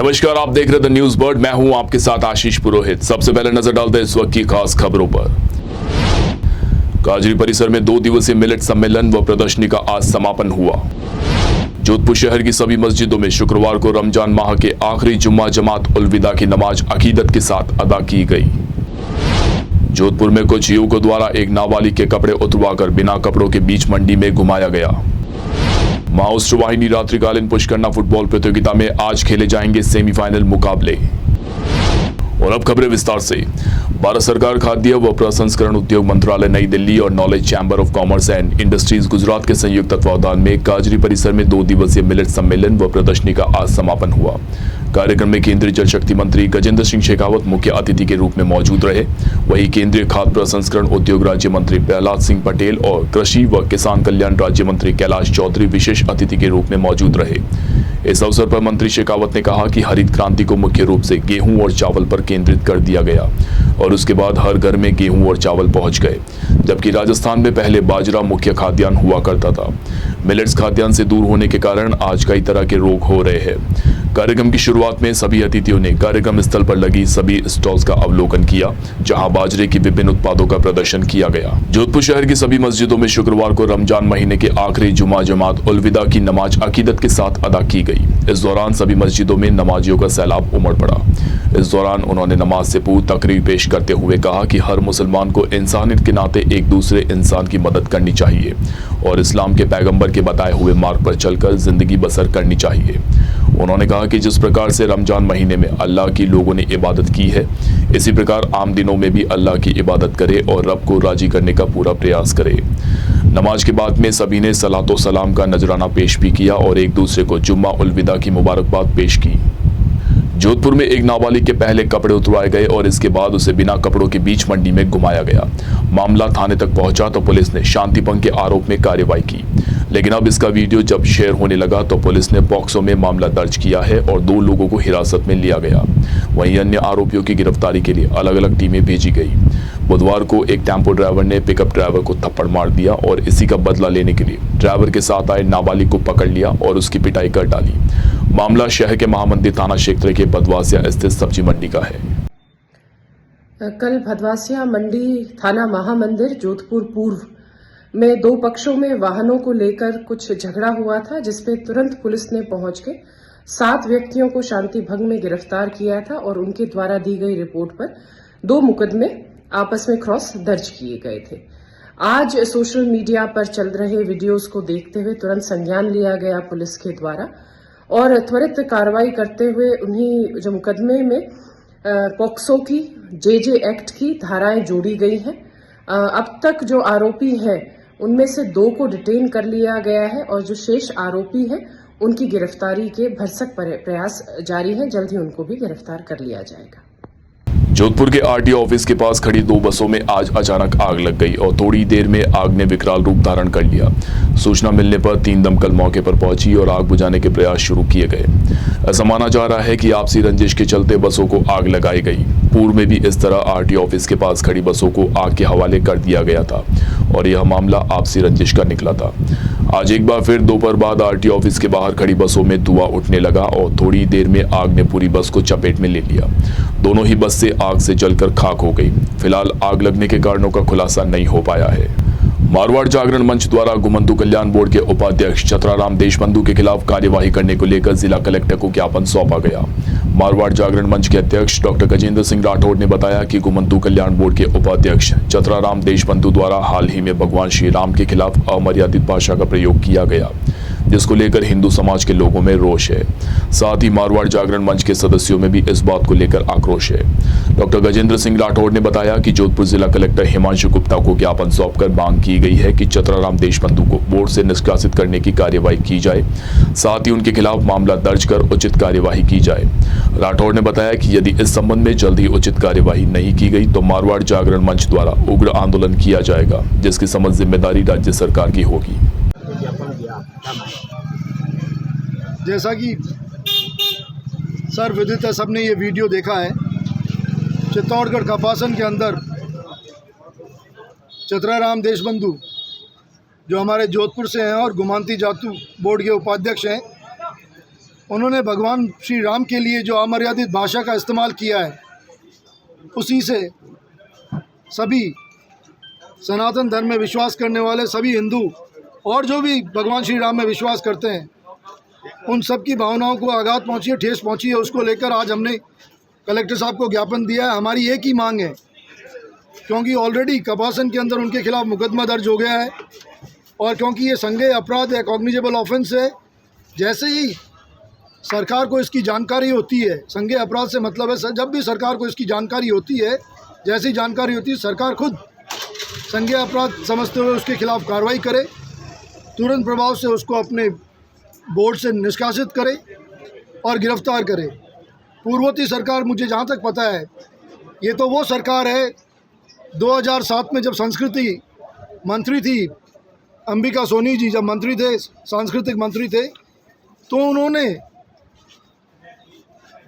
नमस्कार, आप देख रहे द न्यूज बर्ड। मैं हूं आपके साथ आशीष पुरोहित। सबसे पहले नजर डालते हैं इस वक्त की खास खबरों पर। काजरी परिसर में 2 दिवसीय मिलेट सम्मेलन व प्रदर्शनी का आज समापन हुआ। जोधपुर शहर की सभी मस्जिदों में शुक्रवार को रमजान माह के आखिरी जुम्मा जमात उल विदा की नमाज अकीदत के साथ अदा की गई। जोधपुर में कुछ युवकों द्वारा एक नाबालिग के कपड़े उतरवाकर बिना कपड़ों के बीच मंडी में घुमाया गया। महाउष्ट्र वाहिनी रात्रिकालीन पुष्करना फुटबॉल प्रतियोगिता में आज खेले जाएंगे सेमीफाइनल मुकाबले। और अब खबरें विस्तार से। भारत सरकार खाद्य व प्रसंस्करण उद्योग मंत्रालय नई दिल्ली और knowledge chamber of commerce and industries Gujarat के संयुक्त तत्वावधान में काजरी परिसर में 2 दिवसीय मिलेट सम्मेलन व प्रदर्शनी का आज समापन हुआ। कार्यक्रम में केंद्रीय जल शक्ति मंत्री गजेंद्र सिंह शेखावत मुख्य अतिथि के रूप में मौजूद रहे। वहीं केंद्रीय खाद्य प्रसंस्करण उद्योग राज्य मंत्री प्रहलाद सिंह पटेल और कृषि व किसान कल्याण राज्य मंत्री कैलाश चौधरी विशेष अतिथि के रूप में मौजूद रहे। इस अवसर पर मंत्री शेखावत ने कहा कि हरित क्रांति को मुख्य रूप से गेहूं और चावल पर केंद्रित कर दिया गया और उसके बाद हर घर में गेहूं और चावल पहुंच गए, जबकि राजस्थान में पहले बाजरा मुख्य खाद्यान्न हुआ करता था। मिलेट्स खाद्यान्न से दूर होने के कारण आज कई तरह के रोग हो रहे हैं। कार्यक्रम की शुरुआत में सभी अतिथियों ने कार्यक्रम स्थल पर लगी सभी स्टॉल्स का अवलोकन किया, जहां बाजरे की विभिन्न उत्पादों का प्रदर्शन किया गया। जोधपुर शहर की सभी मस्जिदों में शुक्रवार को रमजान महीने के आखिरी जुमा जमात उल विदा की नमाज अकीदत के साथ अदा की गई। इस दौरान सभी मस्जिदों में नमाजियों का सैलाब उमड़ पड़ा। इस दौरान उन्होंने नमाज से पूर्व तकरीर पेश करते हुए कहा कि हर मुसलमान को इंसानियत के नाते एक दूसरे इंसान की मदद करनी चाहिए और इस्लाम के पैगंबर के बताए हुए मार्ग पर चलकर जिंदगी बसर करनी चाहिए। उन्होंने कहा कि जिस प्रकार से रमजान महीने में अल्लाह की लोगों ने इबादत की है, इसी प्रकार आम दिनों में भी अल्लाह की इबादत करे और रब को राजी करने का पूरा प्रयास करे। नमाज के बाद में सभी ने सलातो सलाम का नजराना पेश भी किया और एक दूसरे को जुम्मा उल विदा की मुबारकबाद पेश की। जोधपुर में एक नाबालिग के पहले कपड़े उतरवाए गए और इसके बाद उसे बिना कपड़ों के बीच मंडी में घुमाया गया। मामला थाने तक पहुंचा तो पुलिस ने शांति भंग के आरोप में कार्रवाई की, लेकिन अब इसका वीडियो जब शेयर होने लगा तो पुलिस ने पॉक्सो में मामला दर्ज किया है और 2 लोगों को हिरासत में लिया गया। वहीं अन्य आरोपियों की गिरफ्तारी के लिए अलग अलग टीमें भेजी गई। बुधवार को एक टेम्पो ड्राइवर ने पिकअप ड्राइवर को थप्पड़ मार दिया और इसी का बदला लेने के लिए ड्राइवर के साथ आए नाबालिग को पकड़ लिया और उसकी पिटाई कर डाली। मामला शहर के महामंदिर थाना क्षेत्र के भदवासिया स्थित सब्जी मंडी का है। कल भदवासिया मंडी थाना महामंदिर जोधपुर पूर्व में 2 पक्षों में वाहनों को लेकर कुछ झगड़ा हुआ था, जिसपे तुरंत पुलिस ने पहुंच के 7 व्यक्तियों को शांति भंग में गिरफ्तार किया था और उनके द्वारा दी गई रिपोर्ट पर 2 मुकदमे आपस में क्रॉस दर्ज किए गए थे। आज सोशल मीडिया पर चल रहे वीडियोस को देखते हुए तुरंत संज्ञान लिया गया पुलिस के द्वारा और त्वरित कार्रवाई करते हुए उन्हीं जो मुकदमे में पॉक्सो की जेजे एक्ट की धाराएं जोड़ी गई हैं। अब तक जो आरोपी हैं उनमें से 2 को डिटेन कर लिया गया है और जो शेष आरोपी हैं उनकी गिरफ्तारी के भरसक प्रयास जारी हैं। जल्द ही उनको भी गिरफ्तार कर लिया जाएगा। जोधपुर के आरटीओ ऑफिस के पास खड़ी 2 बसों में आज अचानक आग लग गई और थोड़ी देर में आग ने विकराल रूप धारण कर लिया। सूचना मिलने पर 3 दमकल मौके पर पहुंची और आग बुझाने के प्रयास शुरू किए गए। ऐसा माना जा रहा है कि आपसी रंजिश के चलते बसों को आग लगाई गई। पूर्व में भी इस तरह आरटीओ ऑफिस के पास खड़ी बसों को आग के हवाले कर दिया गया था और यह मामला आपसी रंजिश का निकला था। आज एक बार फिर दोपहर बाद आरटीओ ऑफिस के बाहर खड़ी बसों में धुआं उठने लगा और थोड़ी देर में आग ने पूरी बस को चपेट में ले लिया। दोनों ही बस से आग से जलकर खाक हो गई। फिलहाल आग लगने के कारणों का खुलासा नहीं हो पाया है। मारवाड़ जागरण मंच द्वारा घुमंतु कल्याण बोर्ड के उपाध्यक्ष चतराराम देशबंधु के खिलाफ कार्यवाही करने को लेकर जिला कलेक्टर को ज्ञापन सौंपा गया। मारवाड़ जागरण मंच के अध्यक्ष डॉक्टर गजेंद्र सिंह राठौड़ ने बताया कि घुमंतु कल्याण बोर्ड के उपाध्यक्ष चतराराम देशबंधु द्वारा हाल ही में भगवान श्री राम के खिलाफ अमर्यादित भाषा का प्रयोग किया गया, जिसको लेकर हिंदू समाज के लोगों में रोष है। साथ ही मारवाड़ जागरण मंच के सदस्यों में भी इस बात को लेकर आक्रोश है। डॉक्टर गजेंद्र सिंह राठौड़ ने बताया कि जोधपुर जिला कलेक्टर हिमांशु गुप्ता को ज्ञापन सौंपकर मांग की गई है कि चतराराम देशबंधु को बोर्ड से निष्कासित करने की कार्यवाही की जाए, साथ ही उनके खिलाफ मामला दर्ज कर उचित कार्यवाही की जाए। राठौड़ ने बताया कि यदि इस संबंध में जल्द ही उचित कार्यवाही नहीं की गई तो मारवाड़ जागरण मंच द्वारा उग्र आंदोलन किया जाएगा, जिसकी समझ जिम्मेदारी राज्य सरकार की होगी। जैसा कि सर विदित है, सबने ये वीडियो देखा है। चित्तौड़गढ़ कपासन के अंदर चतराराम देशबंधु जो हमारे जोधपुर से हैं और घुमंतु जातु बोर्ड के उपाध्यक्ष हैं, उन्होंने भगवान श्री राम के लिए जो अमर्यादित भाषा का इस्तेमाल किया है, उसी से सभी सनातन धर्म में विश्वास करने वाले सभी हिंदू और जो भी भगवान श्री राम में विश्वास करते हैं, उन सब की भावनाओं को आघात पहुंची है, ठेस पहुंची है। उसको लेकर आज हमने कलेक्टर साहब को ज्ञापन दिया है। हमारी एक ही मांग है, क्योंकि ऑलरेडी कपासन के अंदर उनके खिलाफ मुकदमा दर्ज हो गया है और क्योंकि ये संज्ञेय अपराध है, कॉग्निजेबल ऑफेंस है, जैसे ही सरकार को इसकी जानकारी होती है, संज्ञेय अपराध से मतलब है जब भी सरकार को इसकी जानकारी होती है, जैसी जानकारी होती है सरकार खुद संज्ञेय अपराध समझते हुए उसके खिलाफ कार्रवाई करे, तुरंत प्रभाव से उसको अपने बोर्ड से निष्कासित करे और गिरफ्तार करे। पूर्ववर्ती सरकार, मुझे जहाँ तक पता है, ये तो वो सरकार है 2007 में जब संस्कृति मंत्री थी अंबिका सोनी जी, जब मंत्री थे, सांस्कृतिक मंत्री थे, तो उन्होंने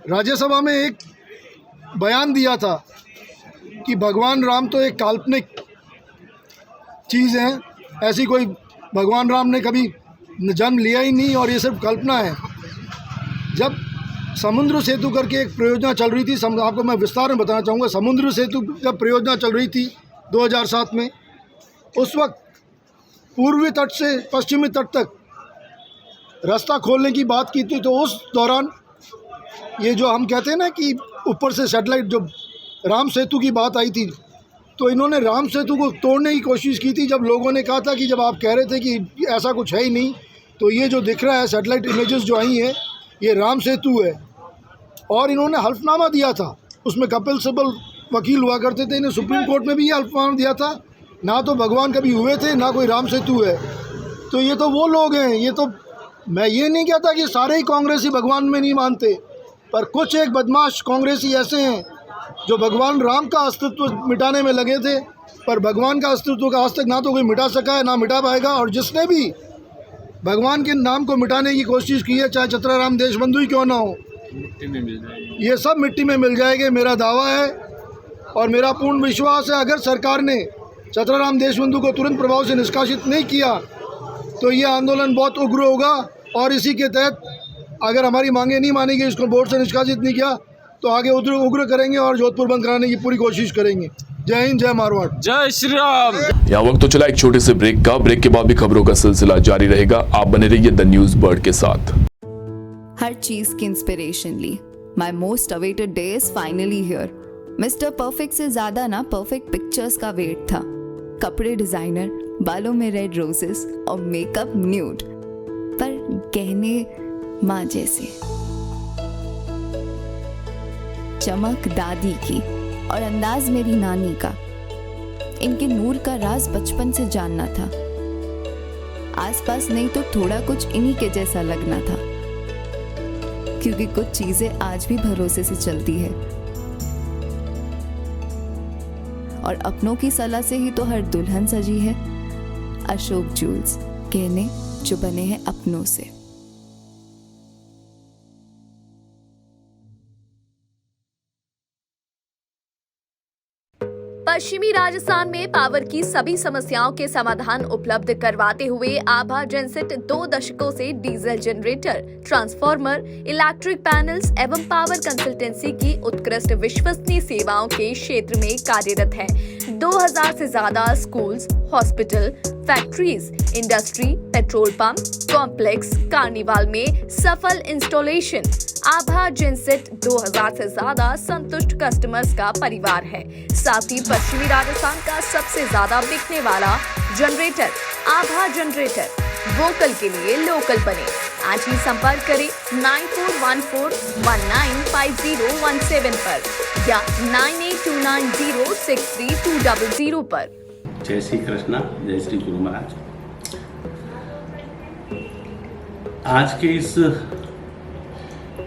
राज्यसभा में एक बयान दिया था कि भगवान राम तो एक काल्पनिक चीज़ है, ऐसी कोई भगवान राम ने कभी जन्म लिया ही नहीं और ये सिर्फ कल्पना है। जब समुद्र सेतु करके एक परियोजना चल रही थी, आपको मैं विस्तार में बताना चाहूँगा। समुद्र सेतु जब परियोजना चल रही थी 2007 में, उस वक्त पूर्वी तट से पश्चिमी तट तक रास्ता खोलने की बात की थी। तो उस दौरान ये जो हम कहते हैं ना कि ऊपर से सैटेलाइट, जो राम सेतु की बात आई थी, तो इन्होंने राम सेतु को तोड़ने की कोशिश की थी। जब लोगों ने कहा था कि जब आप कह रहे थे कि ऐसा कुछ है ही नहीं, तो ये जो दिख रहा है सैटेलाइट इमेजेस जो आई हैं, ये राम सेतु है। और इन्होंने हल्फनामा दिया था, उसमें कपिल सिब्बल वकील हुआ करते थे, इन्हें सुप्रीम कोर्ट में भी ये हल्फनामा दिया था, ना तो भगवान कभी हुए थे, ना कोई राम सेतु है। तो ये तो वो लोग हैं, ये तो मैं ये नहीं कहता कि सारे ही कांग्रेसी भगवान में नहीं मानते, पर कुछ एक बदमाश कांग्रेसी ऐसे हैं जो भगवान राम का अस्तित्व मिटाने में लगे थे, पर भगवान का अस्तित्व का आज तक ना तो कोई मिटा सका है, ना मिटा पाएगा। और जिसने भी भगवान के नाम को मिटाने की कोशिश की है, चाहे चतुराराम देशबंधु ही क्यों ना हो, मिट्टी में मिल जाएगी, ये सब मिट्टी में मिल जाएंगे। मेरा दावा है और मेरा पूर्ण विश्वास है, अगर सरकार ने चतुराराम देशबंधु को तुरंत प्रभाव से निष्कासित नहीं किया तो ये आंदोलन बहुत उग्र होगा। और इसी के तहत अगर हमारी मांगे नहीं मानी गई, इसको बोर्ड से निष्कासित नहीं किया, तो आगे उग्र करेंगे और जोधपुर बंद कराने की पूरी कोशिश करेंगे। जय हिंद, जय मारवाड़, जय श्री राम। यहाँ वक्त तो चला एक छोटे से ब्रेक का। ब्रेक के बाद भी खबरों का सिलसिला जारी रहेगा। आप बने रहिए द न्यूज बर्ड के साथ। हर चीज की इंस्पिरेशन ली। My most awaited day is finally here. Mr perfect से ज्यादा ना परफेक्ट पिक्चर्स का वेट था। कपड़े डिजाइनर, बालों में रेड रोजेस और मेकअप न्यूड, पर गहने माँ जैसे। चमक दादी की और अंदाज मेरी नानी का। इनके नूर का राज बचपन से जानना था। आसपास नहीं तो थोड़ा कुछ इन्हीं के जैसा लगना था, क्योंकि कुछ चीजें आज भी भरोसे से चलती है और अपनों की सलाह से ही तो हर दुल्हन सजी है। अशोक ज्वेल्स, गहने जो बने हैं अपनों से। पश्चिमी राजस्थान में पावर की सभी समस्याओं के समाधान उपलब्ध करवाते हुए आभा जेनसेट 2 दशकों से diesel generator, transformer, electric panels एवं पावर कंसल्टेंसी की उत्कृष्ट विश्वसनीय सेवाओं के क्षेत्र में कार्यरत है। 2000 से ज्यादा schools, hospital, factories, industry, petrol pump, complex, carnival में सफल इंस्टॉलेशन। आभा जेनसेट 2000 से ज्यादा संतुष्ट कस्टमर्स का परिवार है। साथ ही पश्चिमी राजस्थान का सबसे ज्यादा बिकने वाला जनरेटर आभा जनरेटर। वोकल के लिए लोकल बने। आज ही संपर्क करें 9414195017 पर या 9829063200 पर। जय श्री कृष्णा, जय श्री गुरु महाराज। आज के इस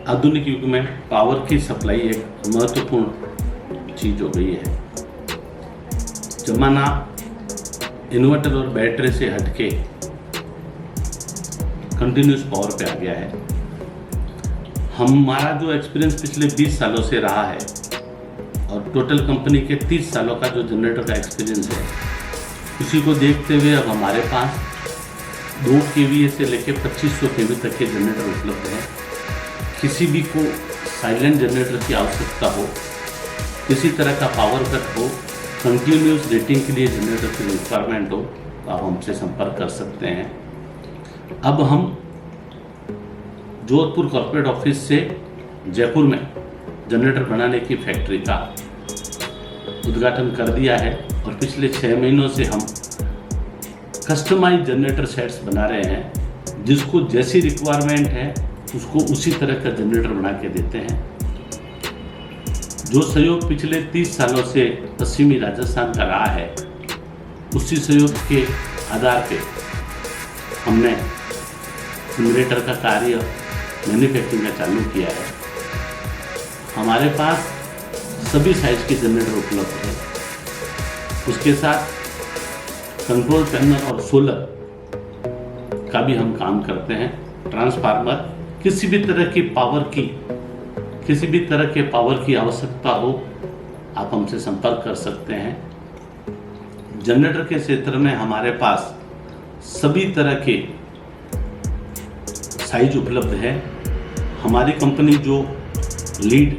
आधुनिक युग में पावर की सप्लाई एक महत्वपूर्ण चीज हो गई है। जमाना इन्वर्टर और बैटरी से हटके कंटिन्यूस पावर पे आ गया है। हमारा जो एक्सपीरियंस पिछले 20 सालों से रहा है और टोटल कंपनी के 30 सालों का जो जनरेटर का एक्सपीरियंस है, उसी को देखते हुए अब हमारे पास 2 kVA से लेकर 2500 kV तक के जनरेटर उपलब्ध हैं। किसी भी को साइलेंट जनरेटर की आवश्यकता हो, किसी तरह का पावर कट हो, कंटिन्यूस रेटिंग के लिए जनरेटर की रिक्वायरमेंट हो, तो आप हमसे संपर्क कर सकते हैं। अब हम जोधपुर कॉर्पोरेट ऑफिस से जयपुर में जनरेटर बनाने की फैक्ट्री का उद्घाटन कर दिया है और पिछले 6 महीनों से हम कस्टमाइज जनरेटर सेट्स बना रहे हैं। जिसको जैसी रिक्वायरमेंट है उसको उसी तरह का जनरेटर बना के देते हैं। जो सहयोग पिछले 30 सालों से पश्चिमी राजस्थान का रहा है, उसी सहयोग के आधार पे हमने जनरेटर का कार्य मैन्युफैक्चरिंग का चालू किया है। हमारे पास सभी साइज के जनरेटर उपलब्ध है। उसके साथ कंट्रोल पैनल और सोलर का भी हम काम करते हैं। ट्रांसफार्मर, किसी भी तरह के पावर की आवश्यकता हो, आप हमसे संपर्क कर सकते हैं। जनरेटर के क्षेत्र में हमारे पास सभी तरह के साइज उपलब्ध है। हमारी कंपनी जो लीड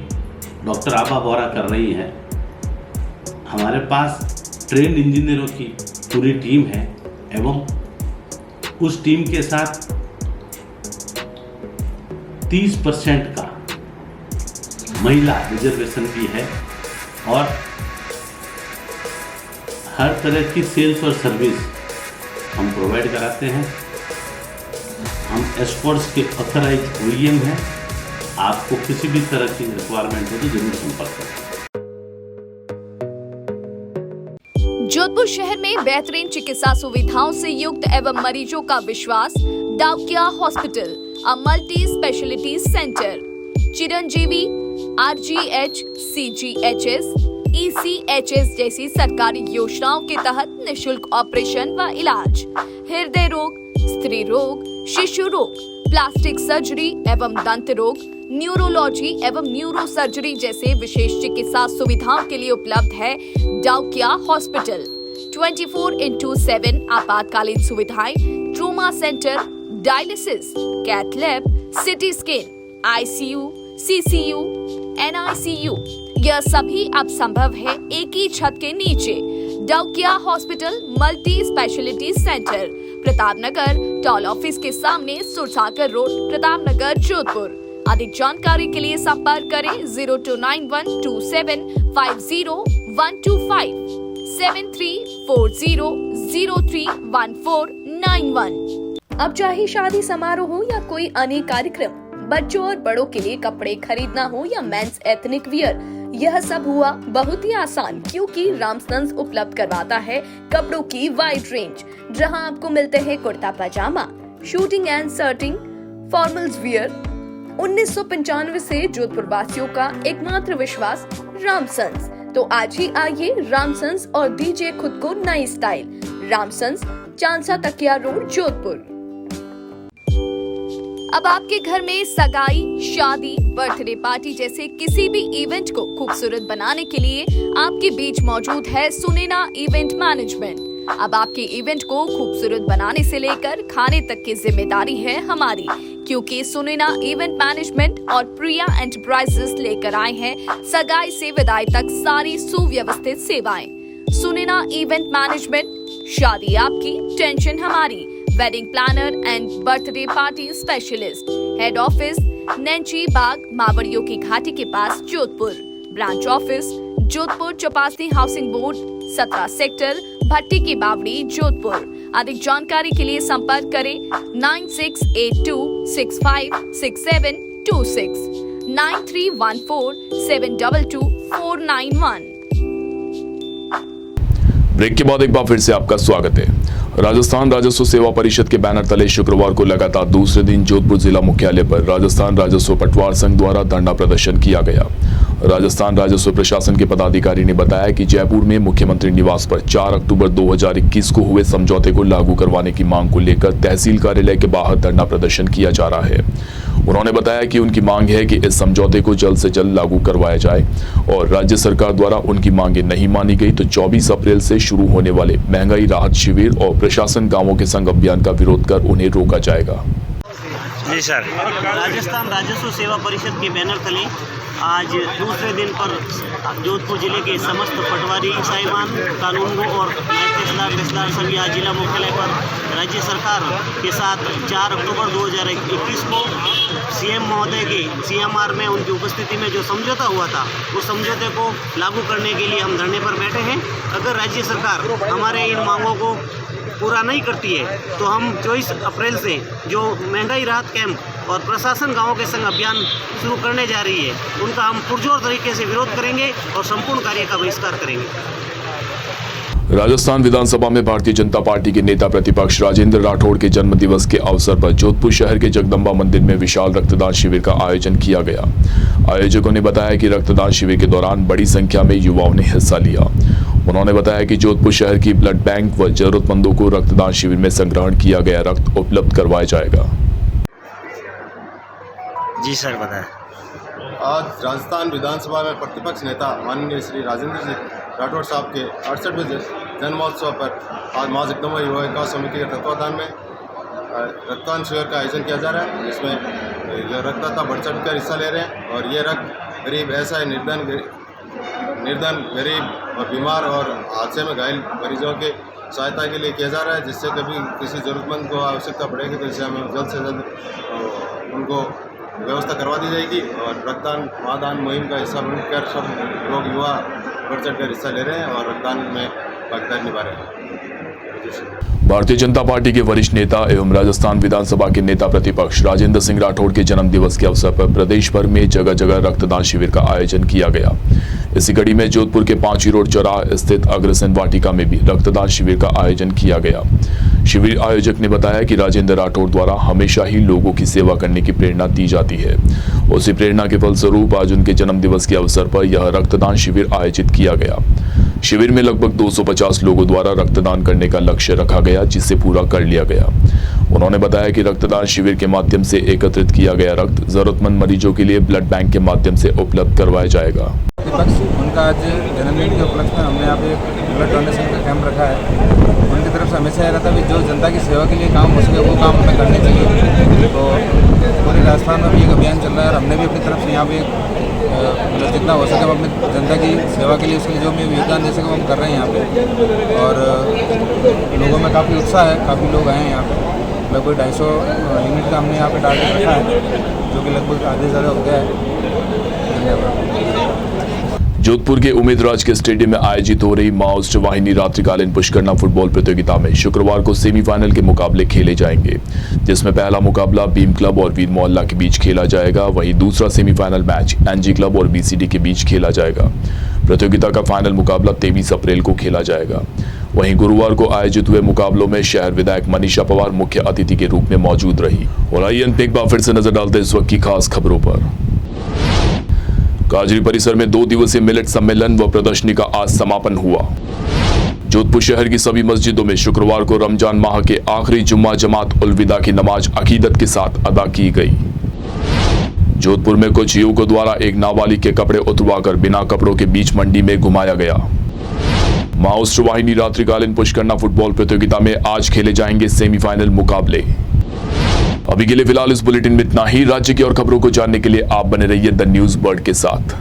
डॉक्टर आभा बोरा कर रही है, हमारे पास ट्रेंड इंजीनियरों की पूरी टीम है एवं उस टीम के साथ 30% का महिला रिजर्वेशन भी है और हर तरह की सेल्स और सर्विस हम प्रोवाइड कराते हैं। हम एस्कॉर्ट्स के ऑथराइज OEM हैं। आपको किसी भी तरह की रिक्वायरमेंट हो तो जरूर संपर्क करें। जोधपुर शहर में बेहतरीन चिकित्सा सुविधाओं से युक्त एवं मरीजों का विश्वास, Daukiya hospital, a multi speciality centre. Chiranjeevi, RGH, CGHS, ECHS जैसी सरकारी योजनाओं के तहत निशुल्क ऑपरेशन व इलाज, हृदय रोग, स्त्री रोग, शिशु रोग, प्लास्टिक सर्जरी एवं दंत रोग, न्यूरोलॉजी एवं न्यूरो सर्जरी जैसे विशेष चिकित्सा सुविधाओं के लिए उपलब्ध है डाउकिया हॉस्पिटल। 24/7 आपातकालीन सुविधाएं, trauma centre, dialysis, cath lab, CT scan, ICU, CCU, NICU, यह सभी अब संभव है एक ही छत के नीचे। Daukiya hospital multi speciality centre, Pratapnagar toll office के सामने, सुरसागर रोड, प्रतापनगर, जोधपुर। अधिक जानकारी के लिए संपर्क करें 02912750 7340031491। अब चाहे शादी समारोह हो या कोई अन्य कार्यक्रम, बच्चों और बड़ों के लिए कपड़े खरीदना हो या मेंस एथनिक वियर, यह सब हुआ बहुत ही आसान, क्योंकि रामसंस उपलब्ध करवाता है कपड़ों की वाइड रेंज, जहां आपको मिलते हैं kurta pyjama, suiting and shirting, formals wear. 1995 से जोधपुर वासियों का एकमात्र विश्वास रामसंस। तो आज ही आइए रामसंस और दीजिए खुद को नई स्टाइल। रामसंस, चांसा तकिया रोड, जोधपुर। अब आपके घर में सगाई, शादी, बर्थडे पार्टी जैसे किसी भी इवेंट को खूबसूरत बनाने के लिए आपके बीच मौजूद है सुनैना इवेंट मैनेजमेंट। अब आपके इवेंट को खूबसूरत बनाने से लेकर खाने तक की जिम्मेदारी है हमारी, क्योंकि सुनैना इवेंट मैनेजमेंट और प्रिया एंटरप्राइजेस लेकर आए हैं सगाई से विदाई तक सारी सुव्यवस्थित सेवाएं। सुनैना इवेंट मैनेजमेंट, शादी आपकी, टेंशन हमारी। Wedding planner and birthday party specialist. Head office Nainchi Bagh, मावड़ियों की घाटी के पास, Jodhpur. Branch office Jodhpur Chopasni housing board, 17 sector, भट्टी की बावड़ी, जोधपुर। अधिक जानकारी के लिए संपर्क करें 9682656726 9314722491। ब्रेक के बाद एक बार फिर से आपका स्वागत है। राजस्थान राजस्व सेवा परिषद के बैनर तले शुक्रवार को लगातार दूसरे दिन जोधपुर जिला मुख्यालय पर राजस्थान राजस्व पटवार संघ द्वारा धरना प्रदर्शन किया गया। राजस्थान राजस्व प्रशासन के पदाधिकारी ने बताया कि जयपुर में मुख्यमंत्री निवास पर 4 अक्टूबर 2021 को हुए समझौते को लागू करवाने की मांग को लेकर तहसील कार्यालय के बाहर धरना प्रदर्शन किया जा रहा है। उन्होंने बताया कि उनकी मांग है कि इस समझौते को जल्द से जल्द लागू करवाया जाए और राज्य सरकार द्वारा उनकी मांगे नहीं मानी गई तो 24 अप्रैल से शुरू होने वाले महंगाई राहत शिविर और प्रशासन गांवों के संग अभियान का विरोध कर उन्हें रोका जाएगा। जी सर। राजस्थान राजस्व सेवा परिषद के बैनर तले आज दूसरे दिन पर जोधपुर जिले के समस्त पटवारी साहिबान, कानूनगो और तहसीलदार संघ आज जिला मुख्यालय पर राज्य सरकार के साथ 4 अक्टूबर 2021 को सीएम महोदय के सीएमआर में उनकी उपस्थिति में जो समझौता हुआ था, उस समझौते को लागू करने के लिए हम धरने पर बैठे हैं। अगर राज्य सरकार हमारे इन मांगों को पूरा नहीं करती है तो हम 24 अप्रैल से जो महंगाई राहत कैंप और प्रशासन गांवों के संग अभियान शुरू करने जा रही है, उनका हम पुरजोर तरीके से विरोध करेंगे और संपूर्ण कार्य का बहिष्कार करेंगे। राजस्थान विधानसभा में भारतीय जनता पार्टी के नेता प्रतिपक्ष राजेंद्र राठौड़ के जन्मदिवस के अवसर पर जोधपुर शहर के जगदम्बा मंदिर में विशाल रक्तदान शिविर का आयोजन किया गया। आयोजकों ने बताया कि रक्तदान शिविर के दौरान बड़ी संख्या में युवाओं ने हिस्सा लिया। उन्होंने बताया कि जोधपुर शहर की ब्लड बैंक व जरूरतमंदों को रक्तदान शिविर में संग्रहण किया गया रक्त उपलब्ध करवाया जाएगा। जी सर बताएं। आज राजस्थान विधानसभा में प्रतिपक्ष नेता माननीय श्री राजेंद्र जी राठौड़ साहब के 68वें जन्मोत्सव पर आज मां जगदम्बा युवा विकास समिति के तत्वाधान में रक्तदान शिविर का आयोजन किया जा रहा है, जिसमें रक्तदाता बढ़ चढ़ कर हिस्सा ले रहे हैं। और ये रक्त गरीब ऐसा है निर्धन गरीब और बीमार और हादसे में घायल मरीजों के सहायता के लिए किया जा रहा है, जिससे कभी किसी ज़रूरतमंद को आवश्यकता पड़ेगी तो इसे हमें जल्द से जल्द उनको व्यवस्था करवा दी जाएगी। और रक्तदान महादान मुहिम का हिस्सा बनकर सब लोग युवा बढ़ चढ़ कर हिस्सा ले रहे हैं और रक्तदान में भागीदारी निभा रहे हैं। भारतीय जनता पार्टी के वरिष्ठ नेता एवं राजस्थान विधानसभा के नेता प्रतिपक्ष राजेंद्र सिंह राठौड़ के जन्म दिवस के अवसर पर प्रदेश भर में जगह जगह रक्तदान शिविर का आयोजन किया गया। इसी कड़ी में जोधपुर के 5 रोड चौराहा स्थित अग्रसेन वाटिका में भी रक्तदान शिविर का आयोजन किया गया। शिविर आयोजक ने बताया कि राजेंद्र राठौड़ द्वारा हमेशा ही लोगों की सेवा करने की प्रेरणा दी जाती है। उसी प्रेरणा के फलस्वरूप आज उनके जन्म दिवस के अवसर पर यह रक्तदान शिविर आयोजित किया गया। शिविर में लगभग 250 लोगों द्वारा रक्तदान करने का लक्ष्य रखा गया, जिसे पूरा कर लिया गया। उन्होंने बताया कि रक्तदान शिविर के माध्यम से एकत्रित किया गया रक्त जरूरतमंद मरीजों के लिए ब्लड बैंक के माध्यम से उपलब्ध करवाया जाएगा। उनका आज जन्मदिन के उपलक्ष्य में हमने यहाँ पे ब्लड डोनेशन का कैंप रखा है। उनकी तरफ से हमेशा यह रहता है जो जनता की सेवा के लिए काम हो सके वो काम हमें करने चाहिए। तो पूरे राजस्थान में भी एक अभियान चल रहा है और हमने भी अपनी तरफ से यहाँ पे जितना हो सके हम अपनी जनता की सेवा के लिए उसके लिए जो भी योगदान दे सके वो हम कर रहे हैं यहाँ पे। और लोगों में काफ़ी उत्साह है, काफ़ी लोग आए हैं यहाँ पे। लगभग 250 यूनिट का हमने यहाँ पे टारगेट रखा है, जो कि लगभग आधे ज़्यादा हो गया है। जोधपुर के उम्मीदराज के स्टेडियम में आयोजित हो रही माओवादी वाहिनी रात्रिकालीन पुष्करना फुटबॉल प्रतियोगिता में शुक्रवार को सेमीफाइनल के मुकाबले खेले जाएंगे, जिसमें पहला मुकाबला भीम क्लब और वीर मोहल्ला के बीच खेला जाएगा। वहीं दूसरा सेमीफाइनल मैच एनजी क्लब और बीसीडी के बीच खेला जाएगा। प्रतियोगिता का फाइनल मुकाबला 23 अप्रैल को खेला जाएगा। वहीं गुरुवार को आयोजित हुए मुकाबलों में शहर विधायक मनीषा पवार मुख्य अतिथि के रूप में मौजूद रही। और आइए एक बार फिर से नजर डालते इस वक्त की खास खबरों पर। काजरी परिसर में 2 दिवसीय मिलेट सम्मेलन व प्रदर्शनी का आज समापन हुआ। जोधपुर शहर की सभी मस्जिदों में शुक्रवार को रमजान माह के आखिरी जुम्मा जमात उल विदा की नमाज अकीदत के साथ अदा की गई। जोधपुर में कुछ युवकों द्वारा एक नाबालिग के कपड़े उतरवाकर बिना कपड़ों के बीच मंडी में घुमाया गया। माओवादी वाहिनी रात्रिकालीन पुष्करना फुटबॉल प्रतियोगिता में आज खेले जाएंगे सेमीफाइनल मुकाबले। अभी के लिए फिलहाल इस बुलेटिन में इतना ही। राज्य की और खबरों को जानने के लिए आप बने रहिए द न्यूज़ बर्ड के साथ।